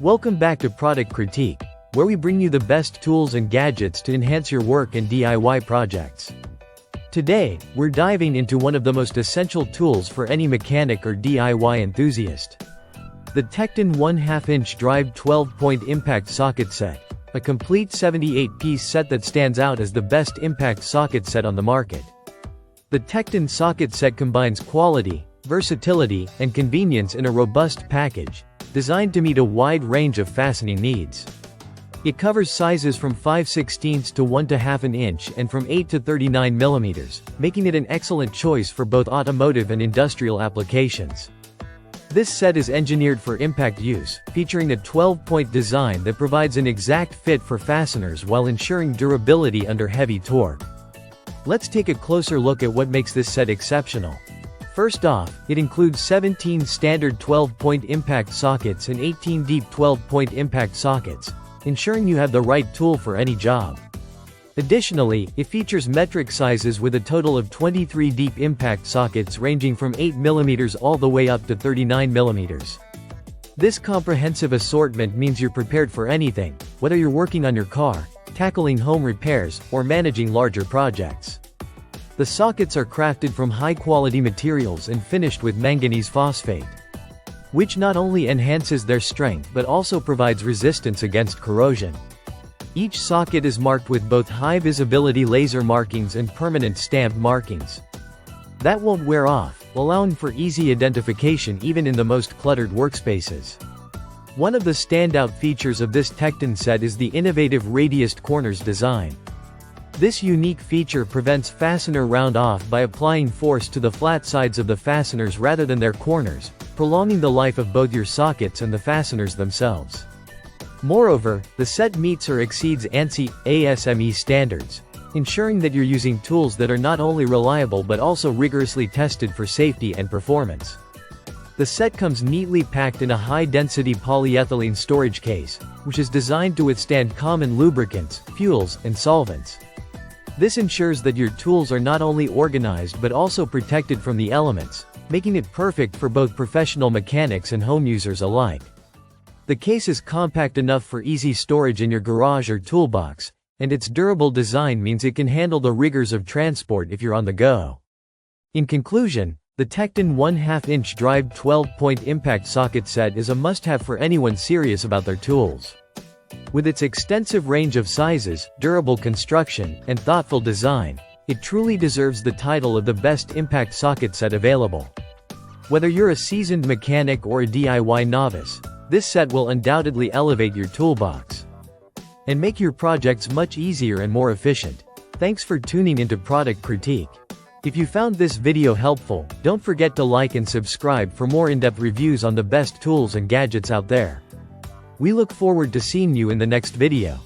Welcome back to Product Critique, where we bring you the best tools and gadgets to enhance your work and DIY projects. Today, we're diving into one of the most essential tools for any mechanic or DIY enthusiast. The TEKTON 1/2-inch drive 12-point impact socket set, a complete 78-piece set that stands out as the best impact socket set on the market. The TEKTON socket set combines quality, versatility, and convenience in a robust package, designed to meet a wide range of fastening needs. It covers sizes from 5/16 to 1/2 inch and from 8 to 39 mm, making it an excellent choice for both automotive and industrial applications. This set is engineered for impact use, featuring a 12-point design that provides an exact fit for fasteners while ensuring durability under heavy torque. Let's take a closer look at what makes this set exceptional. First off, it includes 17 standard 12-point impact sockets and 18 deep 12-point impact sockets, ensuring you have the right tool for any job. Additionally, it features metric sizes with a total of 23 deep impact sockets ranging from 8 mm all the way up to 39 mm. This comprehensive assortment means you're prepared for anything, whether you're working on your car, tackling home repairs, or managing larger projects. The sockets are crafted from high-quality materials and finished with manganese phosphate, which not only enhances their strength but also provides resistance against corrosion. Each socket is marked with both high-visibility laser markings and permanent stamped markings that won't wear off, allowing for easy identification even in the most cluttered workspaces. One of the standout features of this TEKTON set is the innovative radiused corners design. This unique feature prevents fastener round-off by applying force to the flat sides of the fasteners rather than their corners, prolonging the life of both your sockets and the fasteners themselves. Moreover, the set meets or exceeds ANSI ASME standards, ensuring that you're using tools that are not only reliable but also rigorously tested for safety and performance. The set comes neatly packed in a high-density polyethylene storage case, which is designed to withstand common lubricants, fuels, and solvents. This ensures that your tools are not only organized but also protected from the elements, making it perfect for both professional mechanics and home users alike. The case is compact enough for easy storage in your garage or toolbox, and its durable design means it can handle the rigors of transport if you're on the go. In conclusion, the TEKTON 1/2-inch drive 12-point impact socket set is a must-have for anyone serious about their tools. With its extensive range of sizes, durable construction, and thoughtful design, it truly deserves the title of the best impact socket set available. Whether you're a seasoned mechanic or a DIY novice, this set will undoubtedly elevate your toolbox and make your projects much easier and more efficient. Thanks for tuning into Product Critique. If you found this video helpful, don't forget to like and subscribe for more in-depth reviews on the best tools and gadgets out there. We look forward to seeing you in the next video.